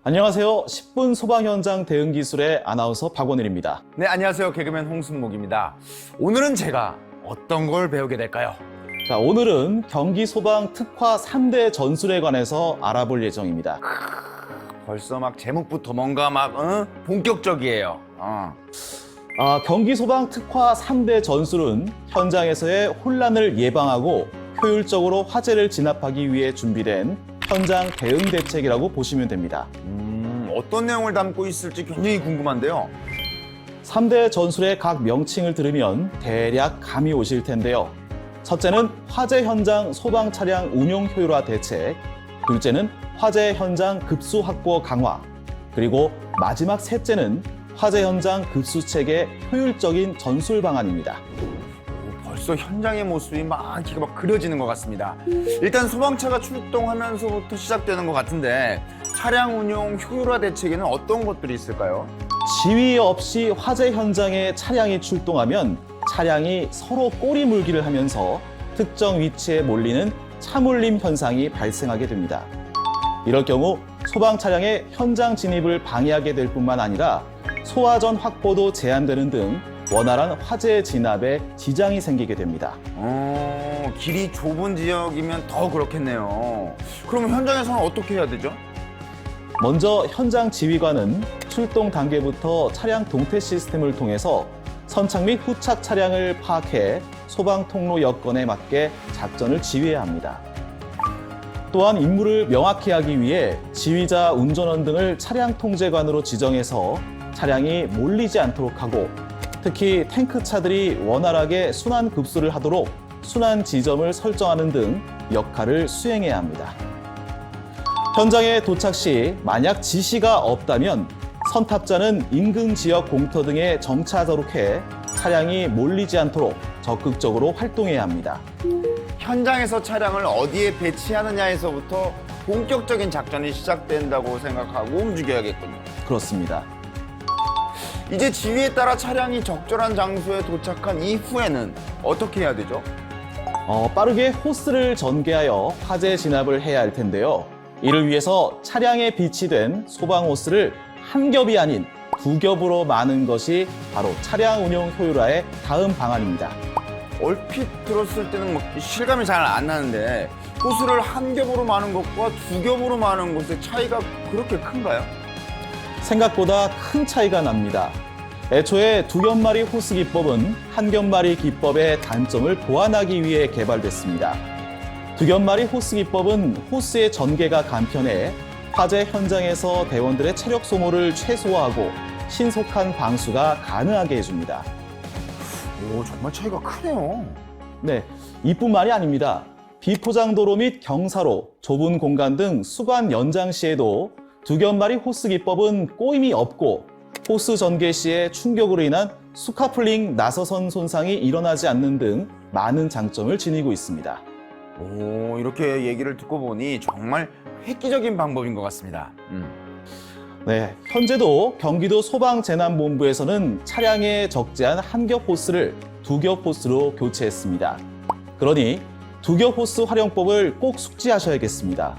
안녕하세요. 10분 소방 현장 대응 기술의 아나운서 박원일입니다. 네, 안녕하세요. 개그맨 홍순목입니다. 오늘은 제가 어떤 걸 배우게 될까요? 자, 오늘은 경기 소방 특화 3대 전술에 관해서 알아볼 예정입니다. 벌써 막 제목부터 뭔가 본격적이에요. 경기 소방 특화 3대 전술은 현장에서의 혼란을 예방하고 효율적으로 화재를 진압하기 위해 준비된 현장 대응 대책이라고 보시면 됩니다. 어떤 내용을 담고 있을지 굉장히 궁금한데요. 3대 전술의 각 명칭을 들으면 대략 감이 오실 텐데요. 첫째는 화재 현장 소방 차량 운용 효율화 대책, 둘째는 화재 현장 급수 확보 강화, 그리고 마지막 셋째는 화재 현장 급수 체계 효율적인 전술 방안입니다. 벌써 현장의 모습이 막 그려지는 것 같습니다. 일단 소방차가 출동하면서부터 시작되는 것 같은데 차량 운용 효율화 대책에는 어떤 것들이 있을까요? 지휘 없이 화재 현장에 차량이 출동하면 차량이 서로 꼬리 물기를 하면서 특정 위치에 몰리는 차몰림 현상이 발생하게 됩니다. 이럴 경우 소방 차량의 현장 진입을 방해하게 될 뿐만 아니라 소화전 확보도 제한되는 등 원활한 화재 진압에 지장이 생기게 됩니다. 길이 좁은 지역이면 더 그렇겠네요. 그럼 현장에서는 어떻게 해야 되죠? 먼저 현장 지휘관은 출동 단계부터 차량 동태 시스템을 통해서 선착 및 후착 차량을 파악해 소방 통로 여건에 맞게 작전을 지휘해야 합니다. 또한 임무를 명확히 하기 위해 지휘자, 운전원 등을 차량 통제관으로 지정해서 차량이 몰리지 않도록 하고 특히 탱크차들이 원활하게 순환 급수를 하도록 순환 지점을 설정하는 등 역할을 수행해야 합니다. 현장에 도착 시 만약 지시가 없다면 선탑자는 인근 지역 공터 등에 정차하도록 해 차량이 몰리지 않도록 적극적으로 활동해야 합니다. 현장에서 차량을 어디에 배치하느냐에서부터 본격적인 작전이 시작된다고 생각하고 움직여야겠군요. 그렇습니다. 이제 지휘에 따라 차량이 적절한 장소에 도착한 이후에는 어떻게 해야 되죠? 빠르게 호스를 전개하여 화재 진압을 해야 할 텐데요. 이를 위해서 차량에 비치된 소방 호스를 한 겹이 아닌 두 겹으로 마는 것이 바로 차량 운용 효율화의 다음 방안입니다. 얼핏 들었을 때는 실감이 잘 안 나는데 호스를 한 겹으로 마는 것과 두 겹으로 마는 것의 차이가 그렇게 큰가요? 생각보다 큰 차이가 납니다. 애초에 두 겹말이 호스 기법은 한 겹말이 기법의 단점을 보완하기 위해 개발됐습니다. 두 겹말이 호스 기법은 호스의 전개가 간편해 화재 현장에서 대원들의 체력 소모를 최소화하고 신속한 방수가 가능하게 해줍니다. 오, 정말 차이가 크네요. 네, 이뿐만이 아닙니다. 비포장도로 및 경사로, 좁은 공간 등 수관 연장 시에도 두 겹말이 호스 기법은 꼬임이 없고 호스 전개 시에 충격으로 인한 수카플링 나서선 손상이 일어나지 않는 등 많은 장점을 지니고 있습니다. 오, 이렇게 얘기를 듣고 보니 정말 획기적인 방법인 것 같습니다. 네, 현재도 경기도 소방재난본부에서는 차량에 적재한 한 겹 호스를 두 겹 호스로 교체했습니다. 그러니 두 겹 호스 활용법을 꼭 숙지하셔야겠습니다.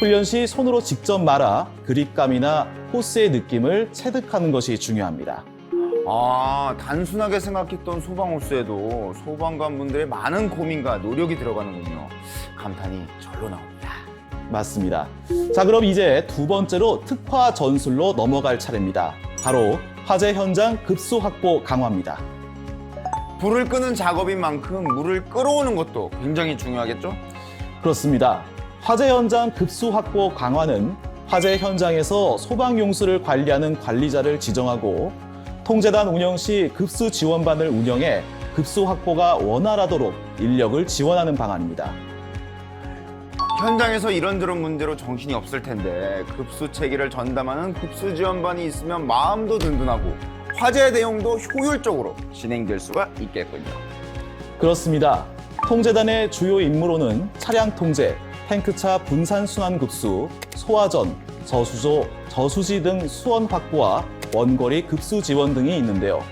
훈련 시 손으로 직접 말아 그립감이나 호스의 느낌을 체득하는 것이 중요합니다. 단순하게 생각했던 소방호스에도 소방관분들의 많은 고민과 노력이 들어가는군요. 감탄이 절로 나옵니다. 맞습니다. 자, 그럼 이제 두 번째로 특화 전술로 넘어갈 차례입니다. 바로 화재 현장 급수 확보 강화입니다. 불을 끄는 작업인 만큼 물을 끌어오는 것도 굉장히 중요하겠죠? 그렇습니다. 화재 현장 급수 확보 강화는 화재 현장에서 소방 용수를 관리하는 관리자를 지정하고 통제단 운영 시 급수 지원반을 운영해 급수 확보가 원활하도록 인력을 지원하는 방안입니다. 현장에서 이런저런 문제로 정신이 없을 텐데 급수 체계를 전담하는 급수 지원반이 있으면 마음도 든든하고 화재 대응도 효율적으로 진행될 수가 있겠군요. 그렇습니다. 통제단의 주요 임무로는 차량 통제, 탱크차 분산 순환 급수, 소화전, 저수조, 저수지 등 수원 확보와 원거리 급수 지원 등이 있는데요.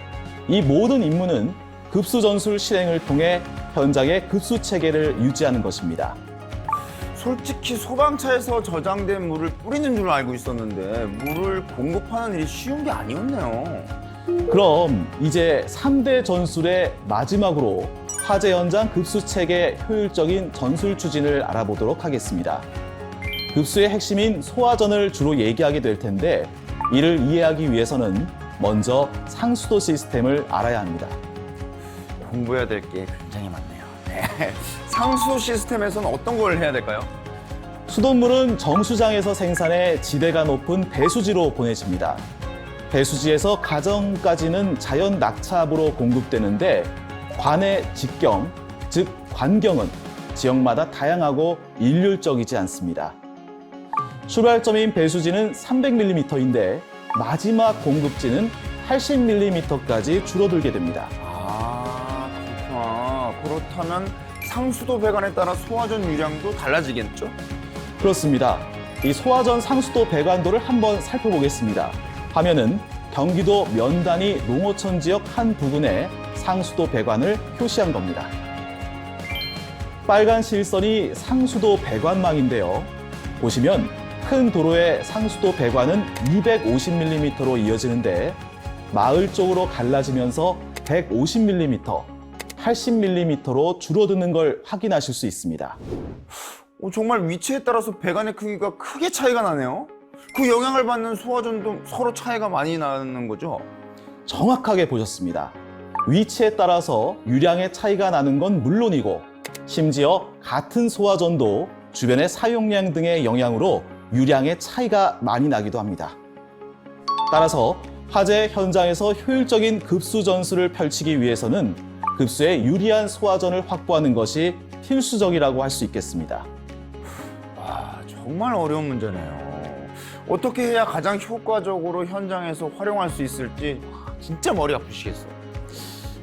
이 모든 임무는 급수 전술 실행을 통해 현장의 급수 체계를 유지하는 것입니다. 솔직히 소방차에서 저장된 물을 뿌리는 줄 알고 있었는데 물을 공급하는 일이 쉬운 게 아니었네요. 그럼 이제 3대 전술의 마지막으로 화재 현장 급수 체계 효율적인 전술 추진을 알아보도록 하겠습니다. 급수의 핵심인 소화전을 주로 얘기하게 될 텐데 이를 이해하기 위해서는 먼저 상수도 시스템을 알아야 합니다. 공부해야 될 게 굉장히 많네요. 네. 상수도 시스템에서는 어떤 걸 해야 될까요? 수돗물은 정수장에서 생산해 지대가 높은 배수지로 보내집니다. 배수지에서 가정까지는 자연 낙차압으로 공급되는데 관의 직경, 즉 관경은 지역마다 다양하고 일률적이지 않습니다. 출발점인 배수지는 300mm인데 마지막 공급지는 80mm까지 줄어들게 됩니다. 아, 그렇구나. 그렇다면 상수도 배관에 따라 소화전 유량도 달라지겠죠? 그렇습니다. 이 소화전 상수도 배관도를 한번 살펴보겠습니다. 화면은 경기도 면단위 농어촌 지역 한 부근의 상수도 배관을 표시한 겁니다. 빨간 실선이 상수도 배관망인데요. 보시면 큰 도로의 상수도 배관은 250mm로 이어지는데 마을 쪽으로 갈라지면서 150mm, 80mm로 줄어드는 걸 확인하실 수 있습니다. 정말 위치에 따라서 배관의 크기가 크게 차이가 나네요. 그 영향을 받는 소화전도 서로 차이가 많이 나는 거죠? 정확하게 보셨습니다. 위치에 따라서 유량의 차이가 나는 건 물론이고 심지어 같은 소화전도 주변의 사용량 등의 영향으로 유량의 차이가 많이 나기도 합니다. 따라서 화재 현장에서 효율적인 급수 전술을 펼치기 위해서는 급수에 유리한 소화전을 확보하는 것이 필수적이라고 할 수 있겠습니다. 와, 정말 어려운 문제네요. 어떻게 해야 가장 효과적으로 현장에서 활용할 수 있을지 진짜 머리 아프시겠어요.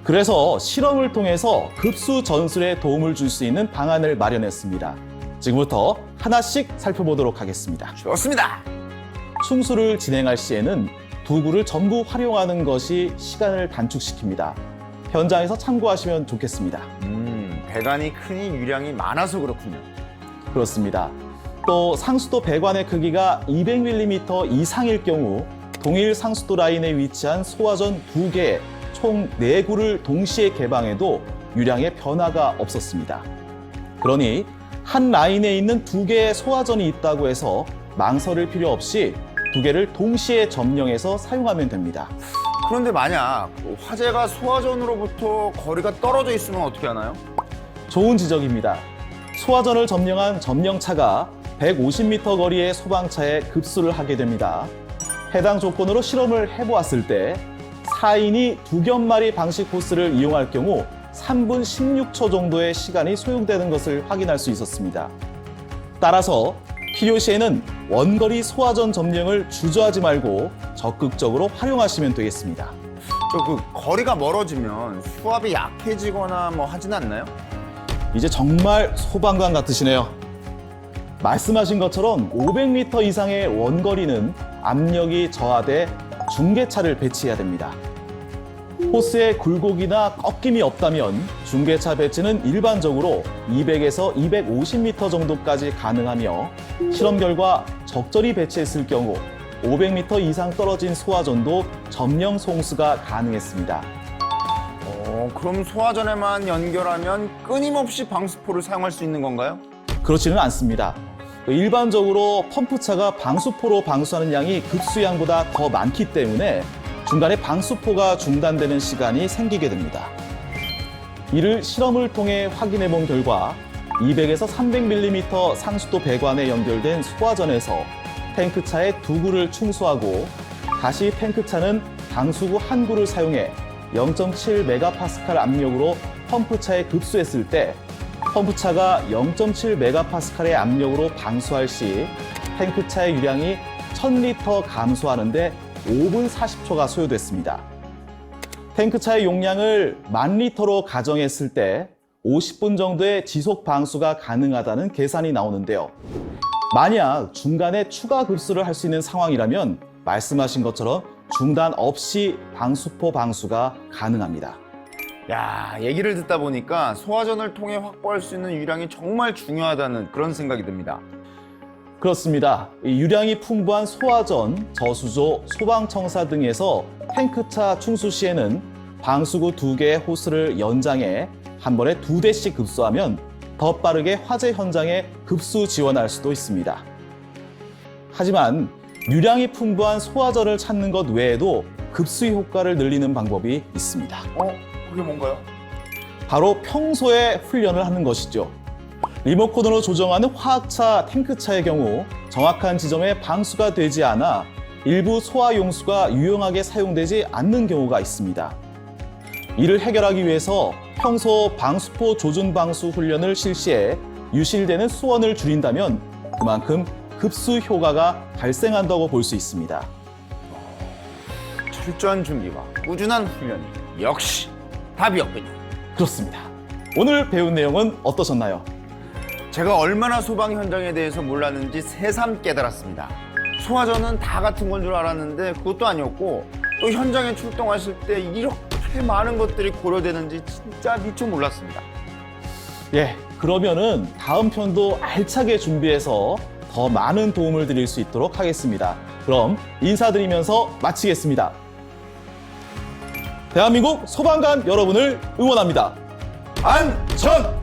그래서 실험을 통해서 급수 전술에 도움을 줄 수 있는 방안을 마련했습니다. 지금부터 하나씩 살펴보도록 하겠습니다. 좋습니다. 충수를 진행할 시에는 도구를 전부 활용하는 것이 시간을 단축시킵니다. 현장에서 참고하시면 좋겠습니다. 배관이 크니 유량이 많아서 그렇군요. 그렇습니다. 또 상수도 배관의 크기가 200mm 이상일 경우 동일 상수도 라인에 위치한 소화전 2개, 총 4구를 동시에 개방해도 유량의 변화가 없었습니다. 그러니 한 라인에 있는 2개의 소화전이 있다고 해서 망설일 필요 없이 2개를 동시에 점령해서 사용하면 됩니다. 그런데 만약 화재가 소화전으로부터 거리가 떨어져 있으면 어떻게 하나요? 좋은 지적입니다. 소화전을 점령한 점령차가 150m 거리의 소방차에 급수를 하게 됩니다. 해당 조건으로 실험을 해보았을 때 4인이 두겹말이 방식 호스를 이용할 경우 3분 16초 정도의 시간이 소요되는 것을 확인할 수 있었습니다. 따라서 필요시에는 원거리 소화전 점령을 주저하지 말고 적극적으로 활용하시면 되겠습니다. 거리가 멀어지면 수압이 약해지거나 하진 않나요? 이제 정말 소방관 같으시네요. 말씀하신 것처럼 500m 이상의 원거리는 압력이 저하돼 중계차를 배치해야 됩니다. 호스에 굴곡이나 꺾임이 없다면 중계차 배치는 일반적으로 200에서 250m 정도까지 가능하며 실험 결과 적절히 배치했을 경우 500m 이상 떨어진 소화전도 점령 송수가 가능했습니다. 그럼 소화전에만 연결하면 끊임없이 방수포를 사용할 수 있는 건가요? 그렇지는 않습니다. 일반적으로 펌프차가 방수포로 방수하는 양이 급수양보다 더 많기 때문에 중간에 방수포가 중단되는 시간이 생기게 됩니다. 이를 실험을 통해 확인해 본 결과 200에서 300mm 상수도 배관에 연결된 소화전에서 탱크차에 2구를 충수하고 다시 탱크차는 방수구 한 구를 사용해 0.7MPa 압력으로 펌프차에 급수했을 때 펌프차가 0.7MPa의 압력으로 방수할 시 탱크차의 유량이 1000리터 감소하는데 5분 40초가 소요됐습니다. 탱크차의 용량을 10,000리터로 가정했을 때 50분 정도의 지속 방수가 가능하다는 계산이 나오는데요. 만약 중간에 추가 급수를 할 수 있는 상황이라면 말씀하신 것처럼 중단 없이 방수포 방수가 가능합니다. 야, 얘기를 듣다 보니까 소화전을 통해 확보할 수 있는 유량이 정말 중요하다는 그런 생각이 듭니다. 그렇습니다. 이 유량이 풍부한 소화전, 저수조, 소방청사 등에서 탱크차 충수 시에는 방수구 2개의 호스를 연장해 한 번에 2대씩 급수하면 더 빠르게 화재 현장에 급수 지원할 수도 있습니다. 하지만 유량이 풍부한 소화전을 찾는 것 외에도 급수 효과를 늘리는 방법이 있습니다. 그게 뭔가요? 바로 평소에 훈련을 하는 것이죠. 리모컨으로 조정하는 화학차, 탱크차의 경우 정확한 지점에 방수가 되지 않아 일부 소화 용수가 유용하게 사용되지 않는 경우가 있습니다. 이를 해결하기 위해서 평소 방수포 조준 방수 훈련을 실시해 유실되는 수원을 줄인다면 그만큼 급수 효과가 발생한다고 볼 수 있습니다. 철저한 준비와 꾸준한 훈련이 역시 답이었군요. 그렇습니다. 오늘 배운 내용은 어떠셨나요? 제가 얼마나 소방 현장에 대해서 몰랐는지 새삼 깨달았습니다. 소화전은 다 같은 건 줄 알았는데 그것도 아니었고, 또 현장에 출동하실 때 이렇게 많은 것들이 고려되는지 진짜 미처 몰랐습니다. 예, 그러면은 다음 편도 알차게 준비해서 더 많은 도움을 드릴 수 있도록 하겠습니다. 그럼 인사드리면서 마치겠습니다. 대한민국 소방관 여러분을 응원합니다. 안전!